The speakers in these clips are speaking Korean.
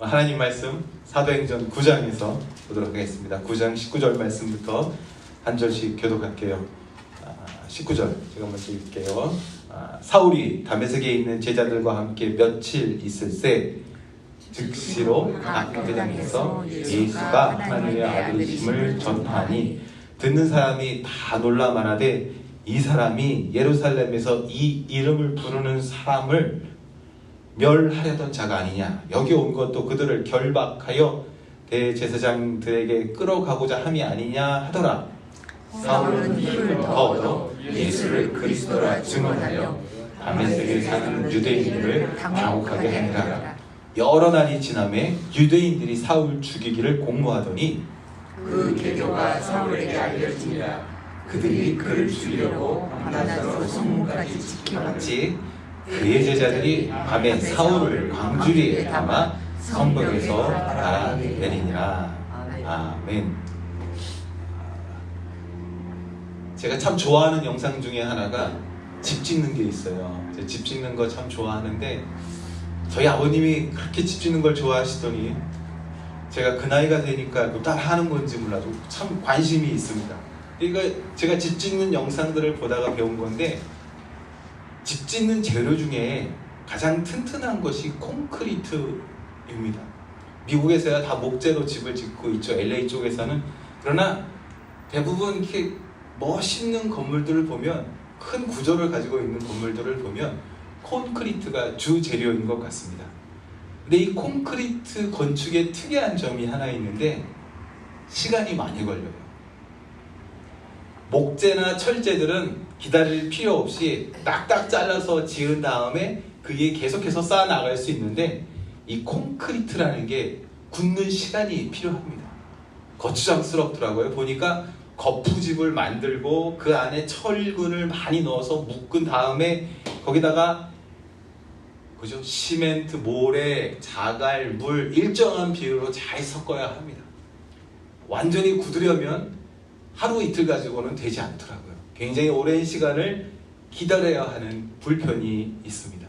하나님 말씀 사도행전 9장에서 보도록 하겠습니다. 9장 19절 말씀부터 한 절씩 교독할게요. 19절 제가 먼저 읽을게요. 사울이 다메섹에 있는 제자들과 함께 며칠 있을새 즉시로 각 회당에서 예수가 하나님의 아들이심을 전파하니 듣는 사람이 다 놀라 말하되 이 사람이 예루살렘에서 이 이름을 부르는 사람을 멸하려던 자가 아니냐. 여기 온 것도 그들을 결박하여 대제사장들에게 끌어가고자 함이 아니냐 하더라. 사울은 힘을 더 얻어 예수를 그리스도라 증언하여 다메섹에 사는 유대인들을 당혹하게 하니라. 여러 날이 지나매 유대인들이 사울 죽이기를 공모하더니 그 계교가 사울에게 알려지니라. 그들이 그를 죽이려고 밤낮으로 성문까지 지켜왔지. 그의 제자들이 밤에 사울을 광주리에 담아 성벽에서 달아내리니라. 아멘. 제가 참 좋아하는 영상 중에 하나가 집 짓는 게 있어요. 제가 집 짓는 거 참 좋아하는데 저희 아버님이 그렇게 집 짓는 걸 좋아하시더니 제가 그 나이가 되니까 또 따라 하는 건지 몰라도 참 관심이 있습니다. 그러니까 제가 집 짓는 영상들을 보다가 배운 건데 집 짓는 재료 중에 가장 튼튼한 것이 콘크리트입니다. 미국에서야 다 목재로 집을 짓고 있죠. LA 쪽에서는. 그러나 대부분 이렇게 멋있는 건물들을 보면, 큰 구조를 가지고 있는 건물들을 보면 콘크리트가 주 재료인 것 같습니다. 근데 이 콘크리트 건축의 특이한 점이 하나 있는데 시간이 많이 걸려요. 목재나 철재들은 기다릴 필요 없이 딱딱 잘라서 지은 다음에 그게 계속해서 쌓아 나갈 수 있는데 이 콘크리트라는 게 굳는 시간이 필요합니다. 거추장스럽더라고요. 보니까 거푸집을 만들고 그 안에 철근을 많이 넣어서 묶은 다음에 거기다가 그죠? 시멘트, 모래, 자갈, 물 일정한 비율로 잘 섞어야 합니다. 완전히 굳으려면 하루 이틀 가지고는 되지 않더라고요. 굉장히 오랜 시간을 기다려야 하는 불편이 있습니다.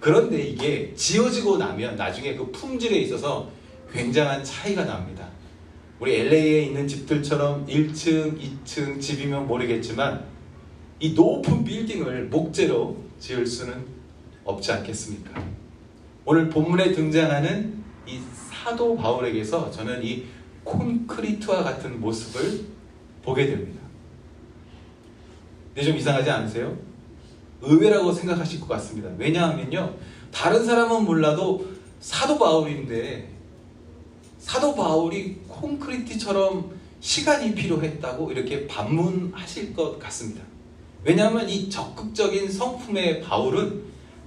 그런데 이게 지어지고 나면 나중에 그 품질에 있어서 굉장한 차이가 납니다. 우리 LA에 있는 집들처럼 1층, 2층 집이면 모르겠지만 이 높은 빌딩을 목재로 지을 수는 없지 않겠습니까? 오늘 본문에 등장하는 이 사도 바울에게서 저는 이 콘크리트와 같은 모습을 보게 됩니다. 근데 좀 이상하지 않으세요? 의외라고 생각하실 것 같습니다. 왜냐하면요, 다른 사람은 몰라도 사도 바울인데 사도 바울이 콘크리트처럼 시간이 필요했다고 이렇게 반문하실 것 같습니다. 왜냐하면 이 적극적인 성품의 바울은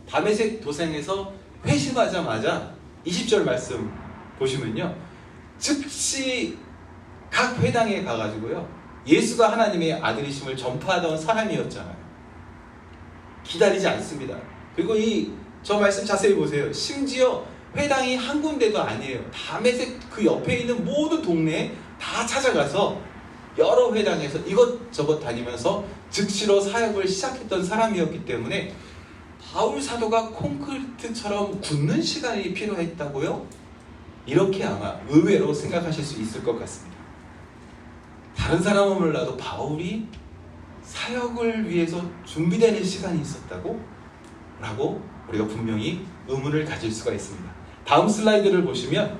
다메섹 도상에서 회심하자마자 20절 말씀 보시면요, 즉시 각 회당에 가가지고요 예수가 하나님의 아들이심을 전파하던 사람이었잖아요. 기다리지 않습니다. 그리고 저 말씀 자세히 보세요. 심지어 회당이 한 군데가 아니에요. 다메섹 그 옆에 있는 모든 동네에 다 찾아가서 여러 회당에서 이것저것 다니면서 즉시로 사역을 시작했던 사람이었기 때문에 바울 사도가 콘크리트처럼 굳는 시간이 필요했다고요? 이렇게 아마 의외로 생각하실 수 있을 것 같습니다. 다른 사람은 몰라도 바울이 사역을 위해서 준비되는 시간이 있었다고? 라고 우리가 분명히 의문을 가질 수가 있습니다. 다음 슬라이드를 보시면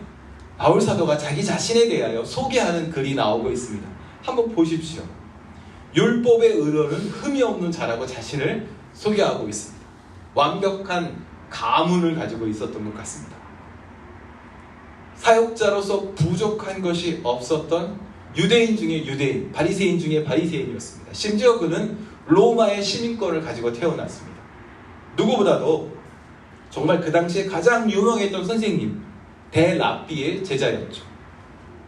바울 사도가 자기 자신에 대하여 소개하는 글이 나오고 있습니다. 한번 보십시오. 율법의 의로는 흠이 없는 자라고 자신을 소개하고 있습니다. 완벽한 가문을 가지고 있었던 것 같습니다. 사역자로서 부족한 것이 없었던 유대인 중에 유대인, 바리새인 중에 바리새인이었습니다. 심지어 그는 로마의 시민권을 가지고 태어났습니다. 누구보다도 정말 그 당시에 가장 유명했던 선생님 데라비의 제자였죠.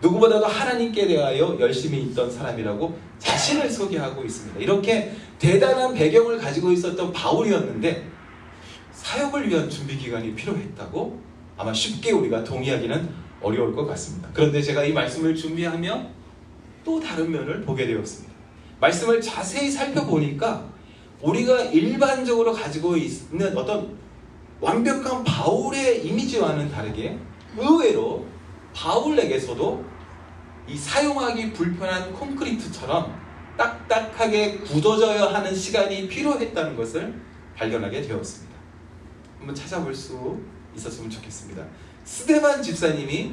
누구보다도 하나님께 대하여 열심히 있던 사람이라고 자신을 소개하고 있습니다. 이렇게 대단한 배경을 가지고 있었던 바울이었는데 사역을 위한 준비 기간이 필요했다고 아마 쉽게 우리가 동의하기는 어려울 것 같습니다. 그런데 제가 이 말씀을 준비하며 또 다른 면을 보게 되었습니다. 말씀을 자세히 살펴보니까 우리가 일반적으로 가지고 있는 어떤 완벽한 바울의 이미지와는 다르게 의외로 바울에게서도 이 사용하기 불편한 콘크리트처럼 딱딱하게 굳어져야 하는 시간이 필요했다는 것을 발견하게 되었습니다. 한번 찾아볼 수 있었으면 좋겠습니다. 스데반 집사님이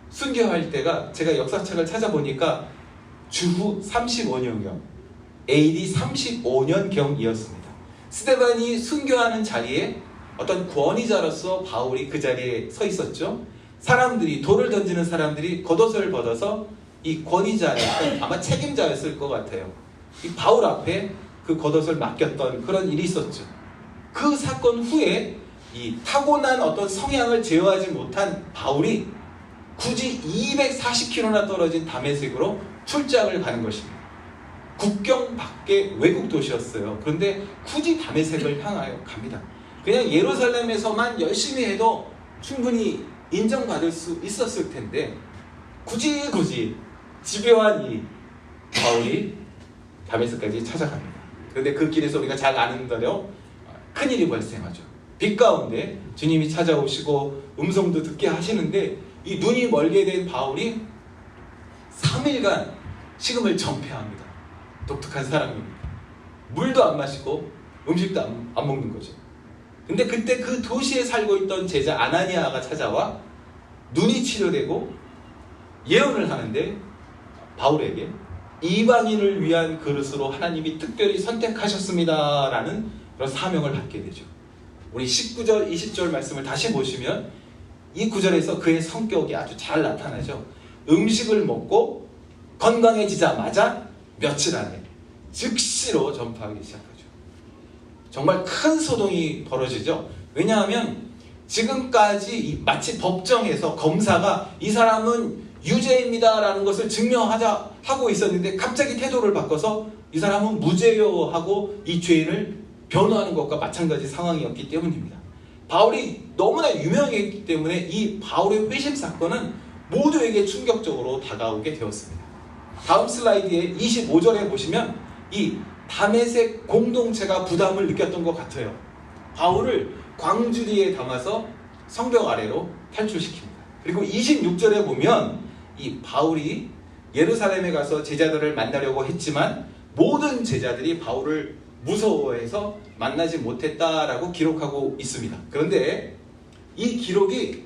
순교할 때가 제가 역사책을 찾아보니까 주후 35년경 AD 35년경이었습니다. 스데반이 순교하는 자리에 어떤 권위자로서 바울이 그 자리에 서 있었죠. 사람들이 돌을 던지는 사람들이 겉옷을 벗어서 이 권위자였던 아마 책임자였을 것 같아요. 이 바울 앞에 그 겉옷을 맡겼던 그런 일이 있었죠. 그 사건 후에 이 타고난 어떤 성향을 제어하지 못한 바울이 굳이 240km나 떨어진 다메섹으로 출장을 가는 것입니다. 국경 밖의 외국 도시였어요. 그런데 굳이 다메섹을 향하여 갑니다. 그냥 예루살렘에서만 열심히 해도 충분히 인정받을 수 있었을 텐데 굳이 집요한 이 바울이 다메섹까지 찾아갑니다. 그런데 그 길에서 우리가 잘 아는 대로 큰일이 발생하죠. 빛 가운데 주님이 찾아오시고 음성도 듣게 하시는데 이 눈이 멀게 된 바울이 3일간 식음을 전폐합니다. 독특한 사람입니다. 물도 안 마시고 음식도 안 먹는 거죠. 근데 그때 그 도시에 살고 있던 제자 아나니아가 찾아와 눈이 치료되고 예언을 하는데 바울에게 이방인을 위한 그릇으로 하나님이 특별히 선택하셨습니다 라는 그런 사명을 받게 되죠. 우리 19절 20절 말씀을 다시 보시면 이 구절에서 그의 성격이 아주 잘 나타나죠. 음식을 먹고 건강해지자마자 며칠 안에 즉시로 전파하기 시작하죠. 정말 큰 소동이 벌어지죠. 왜냐하면 지금까지 마치 법정에서 검사가 이 사람은 유죄입니다 라는 것을 증명하자 하고 있었는데 갑자기 태도를 바꿔서 이 사람은 무죄요 하고 이 죄인을 변호하는 것과 마찬가지 상황이었기 때문입니다. 바울이 너무나 유명했기 때문에 이 바울의 회심 사건은 모두에게 충격적으로 다가오게 되었습니다. 다음 슬라이드에 25절에 보시면 이 다메섹 공동체가 부담을 느꼈던 것 같아요. 바울을 광주리에 담아서 성벽 아래로 탈출시킵니다. 그리고 26절에 보면 이 바울이 예루살렘에 가서 제자들을 만나려고 했지만 모든 제자들이 바울을 무서워해서 만나지 못했다라고 기록하고 있습니다. 그런데 이 기록이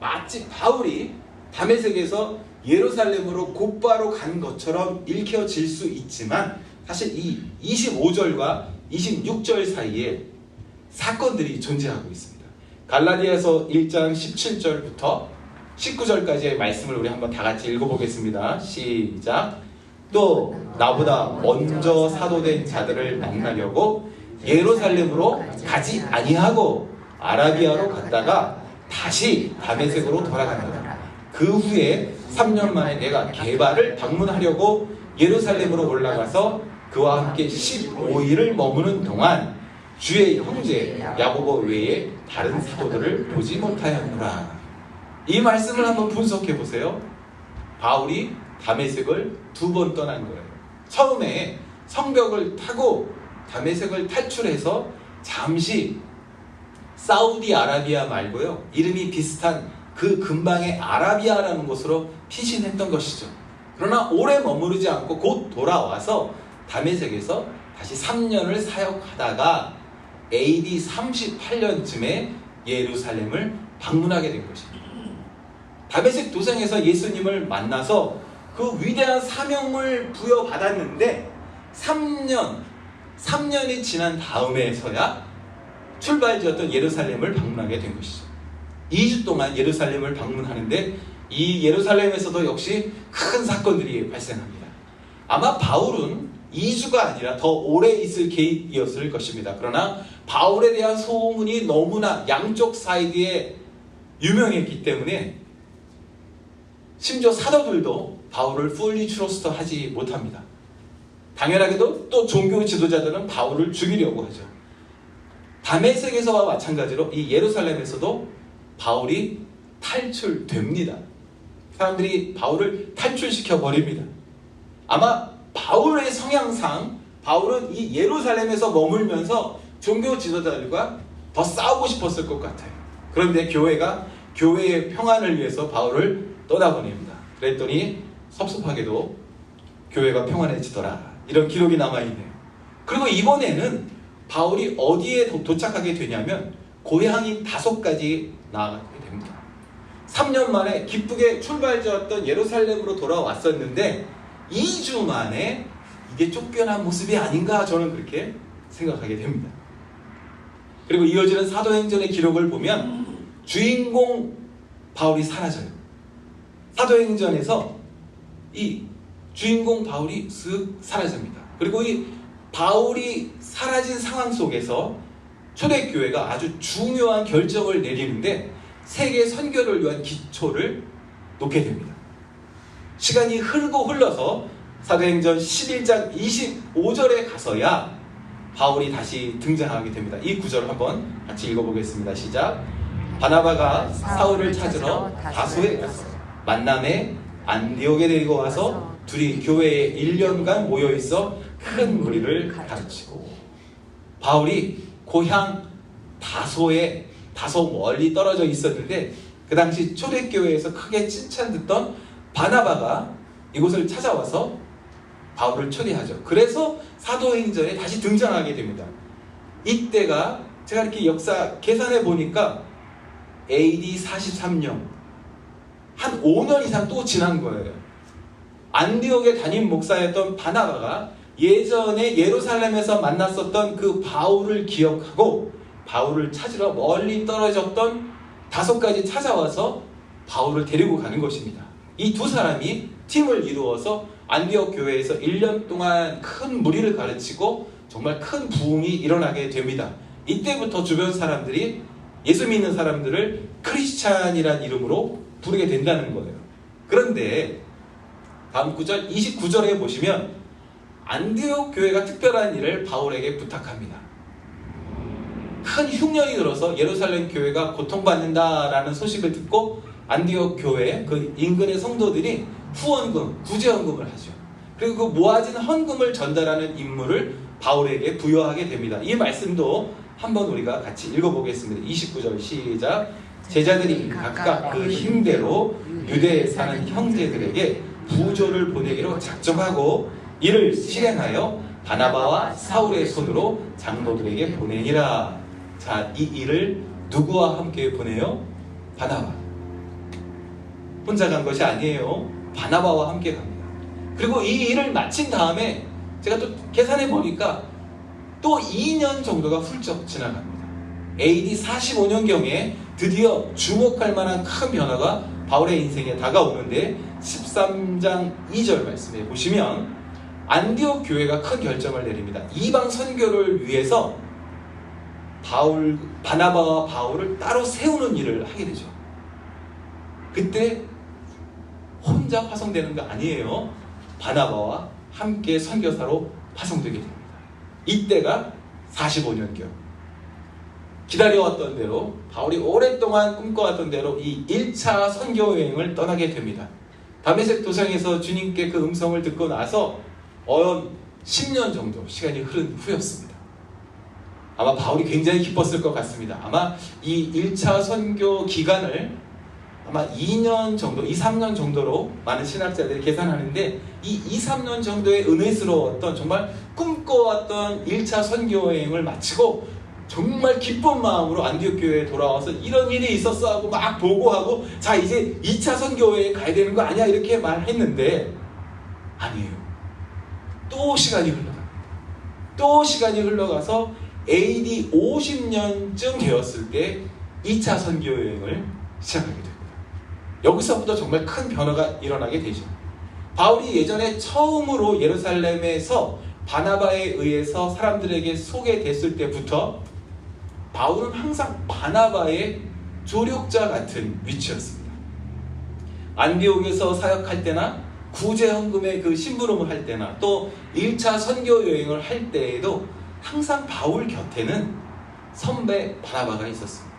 마치 바울이 다메섹에서 예루살렘으로 곧바로 간 것처럼 읽혀질 수 있지만 사실 이 25절과 26절 사이에 사건들이 존재하고 있습니다. 갈라디아서 1장 17절부터 19절까지의 말씀을 우리 한번 다 같이 읽어보겠습니다. 시작. 또 나보다 먼저 사도된 자들을 만나려고 예루살렘으로 가지 아니하고 아라비아로 갔다가 다시 다메섹으로 돌아간다. 그 후에 3년 만에 내가 게바를 방문하려고 예루살렘으로 올라가서 그와 함께 15일을 머무는 동안 주의 형제 야고보 외에 다른 사도들을 보지 못하였노라. 이 말씀을 한번 분석해 보세요. 바울이 다메섹을 2번 떠난 거예요. 처음에 성벽을 타고 다메섹을 탈출해서 잠시 사우디아라비아 말고요, 이름이 비슷한 그 근방의 아라비아라는 곳으로 피신했던 것이죠. 그러나 오래 머무르지 않고 곧 돌아와서 다메섹에서 다시 3년을 사역하다가 AD 38년쯤에 예루살렘을 방문하게 된 것입니다. 다메섹 도상에서 예수님을 만나서 그 위대한 사명을 부여받았는데 3년이 지난 다음에서야 출발지였던 예루살렘을 방문하게 된 것이죠. 2주 동안 예루살렘을 방문하는데 이 예루살렘에서도 역시 큰 사건들이 발생합니다. 아마 바울은 2주가 아니라 더 오래 있을 계획이었을 것입니다. 그러나 바울에 대한 소문이 너무나 양쪽 사이드에 유명했기 때문에 심지어 사도들도 바울을 fully trust 하지 못합니다. 당연하게도 또 종교 지도자들은 바울을 죽이려고 하죠. 다메섹에서와 마찬가지로 이 예루살렘에서도 바울이 탈출됩니다. 사람들이 바울을 탈출시켜 버립니다. 아마 바울의 성향상 바울은 이 예루살렘에서 머물면서 종교 지도자들과 더 싸우고 싶었을 것 같아요. 그런데 교회가 교회의 평안을 위해서 바울을 떠나보냅니다. 그랬더니 섭섭하게도 교회가 평안해지더라. 이런 기록이 남아있네요. 그리고 이번에는 바울이 어디에 도착하게 되냐면 고향인 다소까지 나아가게 됩니다. 3년 만에 기쁘게 출발지였던 예루살렘으로 돌아왔었는데 2주 만에 이게 쫓겨난 모습이 아닌가 저는 그렇게 생각하게 됩니다. 그리고 이어지는 사도행전의 기록을 보면 주인공 바울이 사라져요. 사도행전에서 이 주인공 바울이 쓱 사라집니다. 그리고 이 바울이 사라진 상황 속에서 초대교회가 아주 중요한 결정을 내리는데 세계 선교를 위한 기초를 놓게 됩니다. 시간이 흘러서 사도행전 11장 25절에 가서야 바울이 다시 등장하게 됩니다. 이 구절을 한번 같이 읽어보겠습니다. 시작. 바나바가 사울을 찾으러 다소에 갔어. 만남에 안디옥에 데리고 와서 둘이 교회에 1년간 모여있어 큰 무리를 가르치고, 바울이 고향 다소 멀리 떨어져 있었는데 그 당시 초대교회에서 크게 칭찬듣던 바나바가 이곳을 찾아와서 바울을 초대하죠. 그래서 사도행전에 다시 등장하게 됩니다. 이때가 제가 이렇게 역사 계산해 보니까 AD 43년, 한 5년 이상 또 지난 거예요. 안디옥의 담임 목사였던 바나바가 예전에 예루살렘에서 만났었던 그 바울을 기억하고 바울을 찾으러 멀리 떨어졌던 다소까지 찾아와서 바울을 데리고 가는 것입니다. 이 두 사람이 팀을 이루어서 안디옥 교회에서 1년 동안 큰 무리를 가르치고 정말 큰 부흥이 일어나게 됩니다. 이때부터 주변 사람들이 예수 믿는 사람들을 크리스찬이란 이름으로 부르게 된다는 거예요. 그런데 다음 구절 29절에 보시면 안디옥 교회가 특별한 일을 바울에게 부탁합니다. 큰 흉년이 들어서 예루살렘 교회가 고통받는다라는 소식을 듣고 안디옥 교회 그 인근의 성도들이 후원금, 구제헌금을 하죠. 그리고 그 모아진 헌금을 전달하는 임무를 바울에게 부여하게 됩니다. 이 말씀도 한번 우리가 같이 읽어보겠습니다. 29절 시작. 제자들이 각각 그 힘대로 유대에 사는 형제들에게 부조를 보내기로 작정하고 이를 실행하여 바나바와 사울의 손으로 장로들에게 보내니라. 자, 이 일을 누구와 함께 보내요? 바나바. 혼자 간 것이 아니에요. 바나바와 함께 갑니다. 그리고 이 일을 마친 다음에 제가 또 계산해 보니까 또 2년 정도가 훌쩍 지나갑니다. AD 45년경에 드디어 주목할 만한 큰 변화가 바울의 인생에 다가오는데 13장 2절 말씀에 보시면 안디옥 교회가 큰 결정을 내립니다. 이방 선교를 위해서 바나바와 바울을 따로 세우는 일을 하게 되죠. 그때 혼자 파송되는 거 아니에요. 바나바와 함께 선교사로 파송되게 됩니다. 이때가 45년경. 기다려왔던 대로 바울이 오랫동안 꿈꿔왔던 대로 이 1차 선교 여행을 떠나게 됩니다. 다메섹 도상에서 주님께 그 음성을 듣고 나서 10년 정도 시간이 흐른 후였습니다. 아마 바울이 굉장히 기뻤을 것 같습니다. 아마 이 1차 선교 기간을 아마 2년 정도, 2, 3년 정도로 많은 신학자들이 계산하는데 이 2, 3년 정도의 은혜스러웠던 정말 꿈꿔왔던 1차 선교 여행을 마치고 정말 기쁜 마음으로 안디옥 교회에 돌아와서 이런 일이 있었어 하고 막 보고하고 자 이제 2차 선교 여행 가야 되는 거 아니야 이렇게 말했는데 아니에요. 또 시간이 흘러가서 AD 50년쯤 되었을 때 2차 선교 여행을 시작하게 됩니다. 여기서부터 정말 큰 변화가 일어나게 되죠. 바울이 예전에 처음으로 예루살렘에서 바나바에 의해서 사람들에게 소개됐을 때부터 바울은 항상 바나바의 조력자 같은 위치였습니다. 안디옥에서 사역할 때나 구제헌금의 그 심부름을 할 때나 또 1차 선교 여행을 할 때에도 항상 바울 곁에는 선배 바나바가 있었습니다.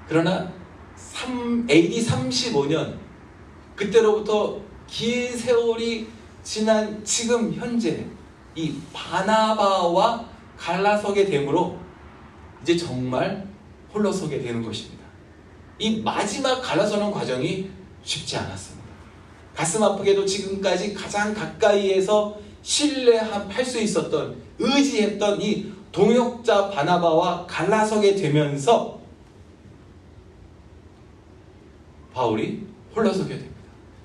그러나 AD 35년 그때로부터 긴 세월이 지난 지금 현재 이 바나바와 갈라서게 되므로 이제 정말 홀로 서게 되는 것입니다. 이 마지막 갈라서는 과정이 쉽지 않았습니다. 가슴 아프게도 지금까지 가장 가까이에서 신뢰할 수 있었던, 의지했던 이 동역자 바나바와 갈라서게 되면서 바울이 홀로 서게 됩니다.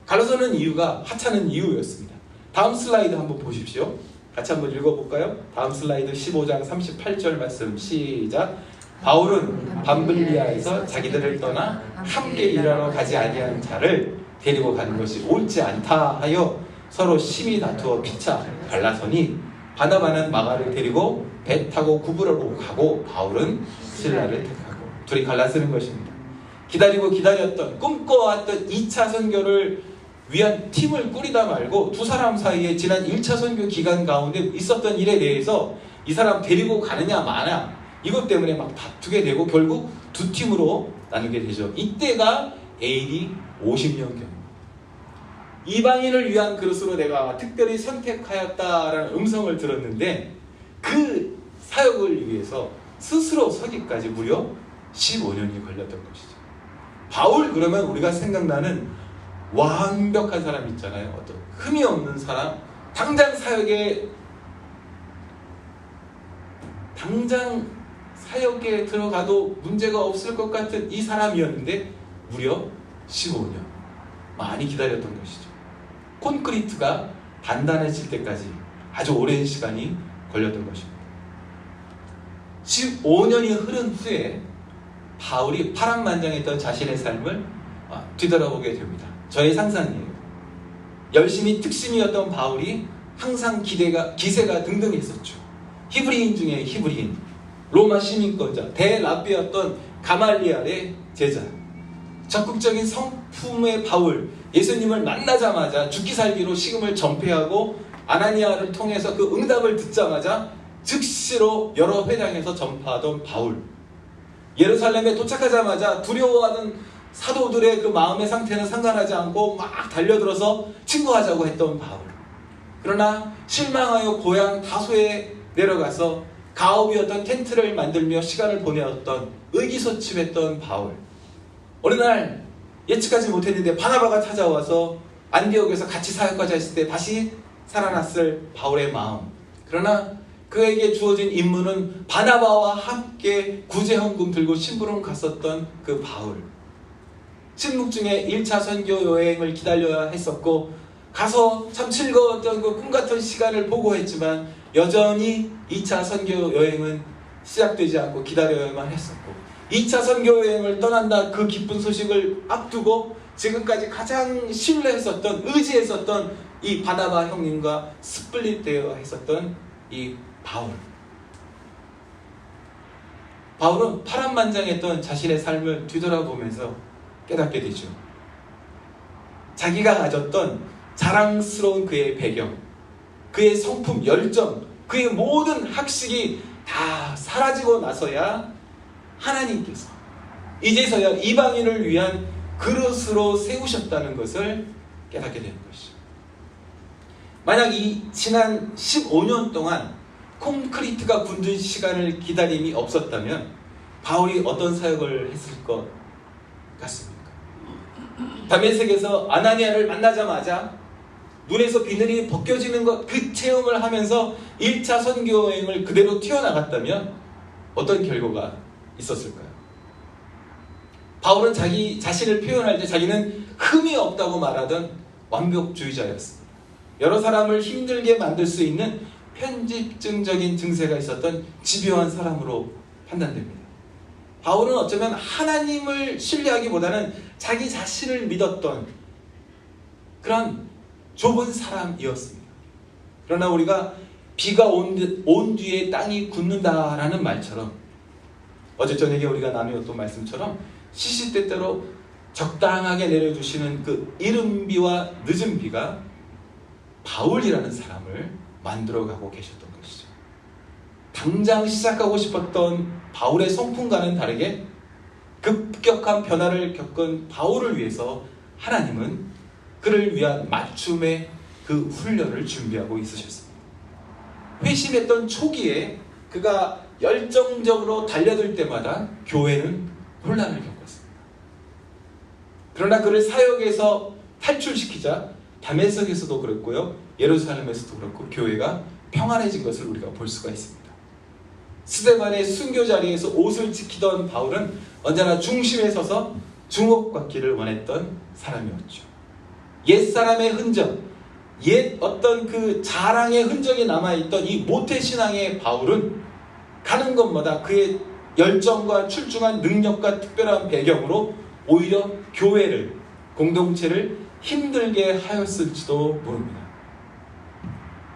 갈라서는 이유가 하찮은 이유였습니다. 다음 슬라이드 한번 보십시오. 같이 한번 읽어볼까요? 다음 슬라이드 15장 38절 말씀 시작. 바울은 밤블리아에서 자기들을 떠나 함께 일하러 가지 아니한 자를 데리고 가는 것이 옳지 않다 하여 서로 심히 다투어 피차 갈라서니 바나바는 마가를 데리고 배 타고 구브로로 가고 바울은 실라를 택하고 둘이 갈라서는 것입니다. 기다리고 기다렸던, 꿈꿔왔던 2차 선교를 위한 팀을 꾸리다 말고 두 사람 사이에 지난 1차 선교 기간 가운데 있었던 일에 대해서 이 사람 데리고 가느냐 마냐 이것 때문에 막 다투게 되고 결국 두 팀으로 나누게 되죠. 이때가 AD 50년경. 이방인을 위한 그릇으로 내가 특별히 선택하였다라는 음성을 들었는데 그 사역을 위해서 스스로 서기까지 무려 15년이 걸렸던 것이죠. 바울 그러면 우리가 생각나는 완벽한 사람 있잖아요. 어떤 흠이 없는 사람, 당장 사역에 들어가도 문제가 없을 것 같은 이 사람이었는데 무려 15년 많이 기다렸던 것이죠. 콘크리트가 단단해질 때까지 아주 오랜 시간이 걸렸던 것입니다. 15년이 흐른 후에 바울이 파란만장했던 자신의 삶을 뒤돌아보게 됩니다. 저의 상상이에요. 열심히 특심이었던 바울이 항상 기세가 등등했었죠. 히브리인 중에 히브리인, 로마 시민권자, 대랍비였던 가말리알의 제자, 적극적인 성품의 바울, 예수님을 만나자마자 죽기 살기로 식음을 전폐하고 아나니아를 통해서 그 응답을 듣자마자 즉시로 여러 회당에서 전파하던 바울, 예루살렘에 도착하자마자 두려워하는 사도들의 그 마음의 상태는 상관하지 않고 막 달려들어서 친구하자고 했던 바울. 그러나 실망하여 고향 다소에 내려가서 가업이었던 텐트를 만들며 시간을 보내었던 의기소침했던 바울. 어느 날 예측하지 못했는데 바나바가 찾아와서 안디옥에서 같이 사역까지 했을 때 다시 살아났을 바울의 마음. 그러나 그에게 주어진 임무는 바나바와 함께 구제헌금 들고 심부름 갔었던 그 바울. 침묵 중에 1차 선교 여행을 기다려야 했었고 가서 참 즐거웠던 그 꿈같은 시간을 보고했지만 여전히 2차 선교 여행은 시작되지 않고 기다려야만 했었고 2차 선교 여행을 떠난다 그 기쁜 소식을 앞두고 지금까지 가장 신뢰했었던, 의지했었던 이 바나바 형님과 스플릿되어 했었던 이 바울은 파란만장했던 자신의 삶을 뒤돌아보면서 깨닫게 되죠. 자기가 가졌던 자랑스러운 그의 배경, 그의 성품, 열정, 그의 모든 학식이 다 사라지고 나서야 하나님께서 이제서야 이방인을 위한 그릇으로 세우셨다는 것을 깨닫게 되는 것이죠. 만약 이 지난 15년 동안 콘크리트가 굳는 시간을 기다림이 없었다면 바울이 어떤 사역을 했을 것 같습니까? 다메섹에서 아나니아를 만나자마자 눈에서 비늘이 벗겨지는 것, 그 체험을 하면서 1차 선교 여행을 그대로 튀어나갔다면 어떤 결과가 있었을까요? 바울은 자기 자신을 표현할 때 자기는 흠이 없다고 말하던 완벽주의자였습니다. 여러 사람을 힘들게 만들 수 있는 편집증적인 증세가 있었던 집요한 사람으로 판단됩니다. 바울은 어쩌면 하나님을 신뢰하기보다는 자기 자신을 믿었던 그런 좁은 사람이었습니다. 그러나 우리가 비가 온 뒤에 땅이 굳는다라는 말처럼 어제 저녁에 우리가 나누었던 말씀처럼 시시때때로 적당하게 내려주시는 그 이른 비와 늦은 비가 바울이라는 사람을 만들어가고 계셨던 것이죠. 당장 시작하고 싶었던 바울의 성품과는 다르게 급격한 변화를 겪은 바울을 위해서 하나님은 그를 위한 맞춤의 그 훈련을 준비하고 있으셨습니다. 회심했던 초기에 그가 열정적으로 달려들 때마다 교회는 혼란을 겪었습니다. 그러나 그를 사역에서 탈출시키자 다메섹에서도 그랬고요, 예루살렘에서도 그렇고 교회가 평안해진 것을 우리가 볼 수가 있습니다. 스데반의 순교 자리에서 옷을 지키던 바울은 언제나 중심에 서서 주목받기를 원했던 사람이었죠. 옛사람의 흔적, 옛 어떤 그 자랑의 흔적이 남아있던 이 모태신앙의 바울은 가는 곳마다 그의 열정과 출중한 능력과 특별한 배경으로 오히려 교회를, 공동체를 힘들게 하였을지도 모릅니다.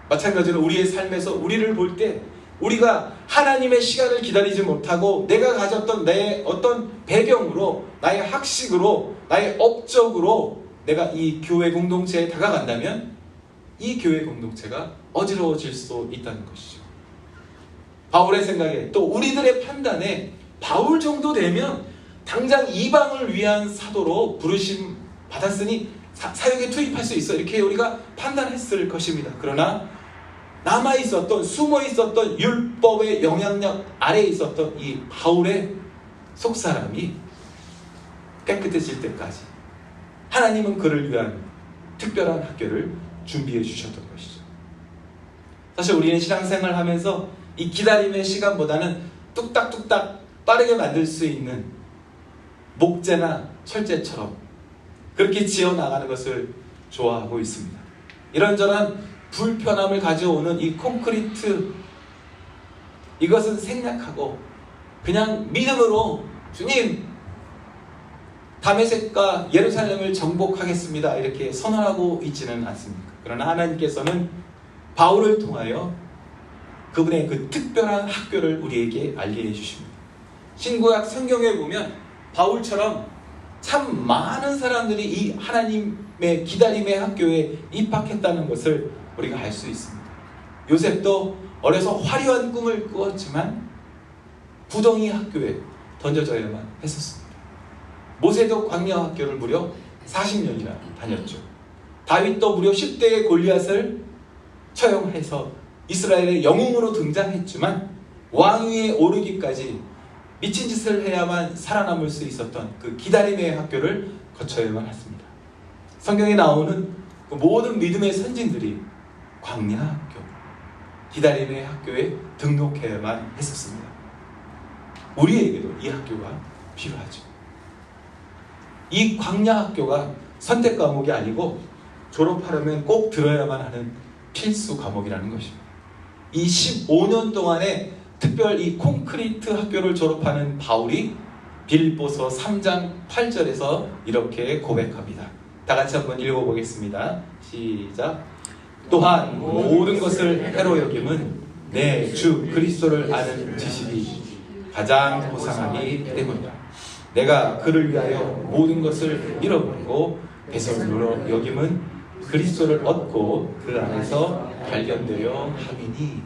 마찬가지로 우리의 삶에서 우리를 볼 때 우리가 하나님의 시간을 기다리지 못하고 내가 가졌던 내 어떤 배경으로, 나의 학식으로, 나의 업적으로 내가 이 교회 공동체에 다가간다면 이 교회 공동체가 어지러워질 수 있다는 것이죠. 바울의 생각에, 또 우리들의 판단에 바울 정도 되면 당장 이방을 위한 사도로 부르심 받았으니 사역에 투입할 수 있어, 이렇게 우리가 판단했을 것입니다. 그러나 남아있었던, 숨어있었던 율법의 영향력 아래에 있었던 이 바울의 속사람이 깨끗해질 때까지 하나님은 그를 위한 특별한 학교를 준비해 주셨던 것이죠. 사실 우리는 신앙생활을 하면서 이 기다림의 시간보다는 뚝딱뚝딱 빠르게 만들 수 있는 목재나 철제처럼 그렇게 지어나가는 것을 좋아하고 있습니다. 이런저런 불편함을 가져오는 이 콘크리트, 이것은 생략하고 그냥 믿음으로 주님, 다메섹과 예루살렘을 정복하겠습니다, 이렇게 선언하고 있지는 않습니다. 그러나 하나님께서는 바울을 통하여 그분의 그 특별한 학교를 우리에게 알게 해주십니다. 신구약 성경에 보면 바울처럼 참 많은 사람들이 이 하나님의 기다림의 학교에 입학했다는 것을 우리가 알 수 있습니다. 요셉도 어려서 화려한 꿈을 꾸었지만 구덩이 학교에 던져져야만 했었습니다. 모세도 광야 학교를 무려 40년이나 다녔죠. 다윗도 무려 10대의 골리앗을 처형해서 이스라엘의 영웅으로 등장했지만 왕위에 오르기까지 미친 짓을 해야만 살아남을 수 있었던 그 기다림의 학교를 거쳐야만 했습니다. 성경에 나오는 그 모든 믿음의 선진들이 광야 학교, 기다림의 학교에 등록해야만 했었습니다. 우리에게도 이 학교가 필요하죠. 이 광야 학교가 선택 과목이 아니고 졸업하려면 꼭 들어야만 하는 필수 과목이라는 것입니다. 이 15년 동안에 특별 이 콘크리트 학교를 졸업하는 바울이 빌립보서 3장 8절에서 이렇게 고백합니다. 다 같이 한번 읽어보겠습니다. 시작. 또한 모든 것을 해로 여김은 내 주 그리스도를 아는 지식이 가장 고상하기 때문이다. 내가 그를 위하여 모든 것을 잃어버리고 배설물로 여김은 그리스도를 얻고 그 안에서 발견되려 함이니.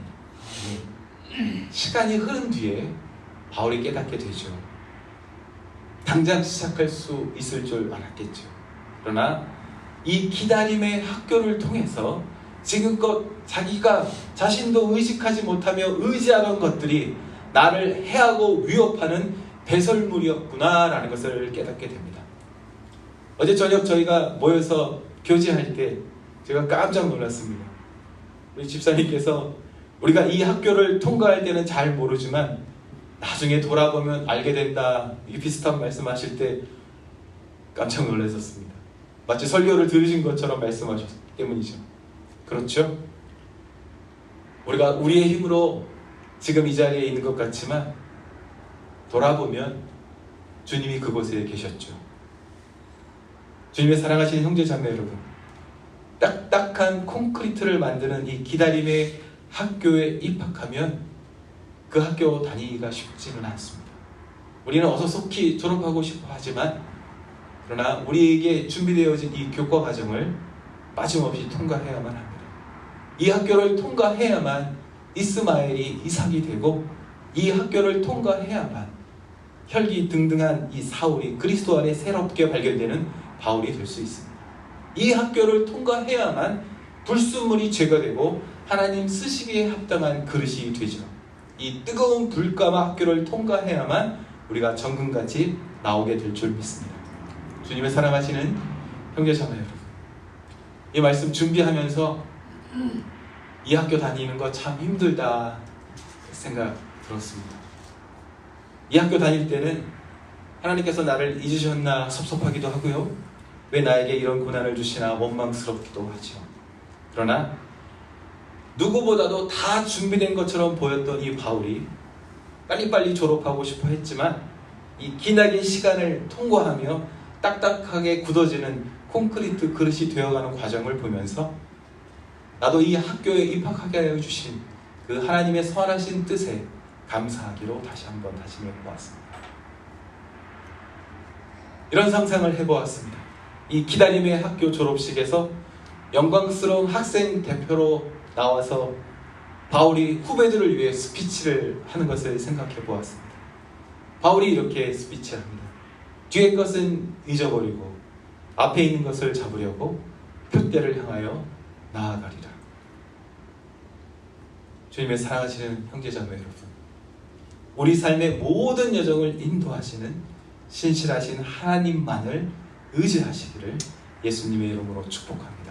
시간이 흐른 뒤에 바울이 깨닫게 되죠. 당장 시작할 수 있을 줄 알았겠죠. 그러나 이 기다림의 학교를 통해서 지금껏 자기가 자신도 의식하지 못하며 의지하던 것들이 나를 해하고 위협하는 배설물이었구나라는 것을 깨닫게 됩니다. 어제 저녁 저희가 모여서 교제할 때 제가 깜짝 놀랐습니다. 우리 집사님께서 우리가 이 학교를 통과할 때는 잘 모르지만 나중에 돌아보면 알게 된다, 이게 비슷한 말씀하실 때 깜짝 놀랐었습니다. 마치 설교를 들으신 것처럼 말씀하셨기 때문이죠. 그렇죠? 우리가 우리의 힘으로 지금 이 자리에 있는 것 같지만 돌아보면 주님이 그곳에 계셨죠. 주님의 사랑하시는 형제자매 여러분, 딱딱한 콘크리트를 만드는 이 기다림의 학교에 입학하면 그 학교 다니기가 쉽지는 않습니다. 우리는 어서 속히 졸업하고 싶어 하지만 그러나 우리에게 준비되어진 이 교과 과정을 빠짐없이 통과해야만 합니다. 이 학교를 통과해야만 이스마엘이 이삭이 되고 이 학교를 통과해야만 혈기등등한 이 사울이 그리스도 안에 새롭게 발견되는 바울이 될 수 있습니다. 이 학교를 통과해야만 불순물이 제거되고 하나님 쓰시기에 합당한 그릇이 되죠. 이 뜨거운 불가마 학교를 통과해야만 우리가 정금같이 나오게 될 줄 믿습니다. 주님의 사랑하시는 형제자매 여러분, 이 말씀 준비하면서 이 학교 다니는 거 참 힘들다 생각 들었습니다. 이 학교 다닐 때는 하나님께서 나를 잊으셨나 섭섭하기도 하고요, 왜 나에게 이런 고난을 주시나 원망스럽기도 하죠. 그러나 누구보다도 다 준비된 것처럼 보였던 이 바울이 빨리빨리 졸업하고 싶어 했지만 이 기나긴 시간을 통과하며 딱딱하게 굳어지는 콘크리트 그릇이 되어가는 과정을 보면서 나도 이 학교에 입학하게 하여 주신 그 하나님의 선하신 뜻에 감사하기로 다시 한번 다짐해 보았습니다. 이런 상상을 해보았습니다. 이 기다림의 학교 졸업식에서 영광스러운 학생 대표로 나와서 바울이 후배들을 위해 스피치를 하는 것을 생각해 보았습니다. 바울이 이렇게 스피치합니다. 뒤의 것은 잊어버리고 앞에 있는 것을 잡으려고 표대를 향하여 나아가리라. 주님의 사랑하시는 형제자매 여러분, 우리 삶의 모든 여정을 인도하시는 신실하신 하나님만을 의지하시기를 예수님의 이름으로 축복합니다.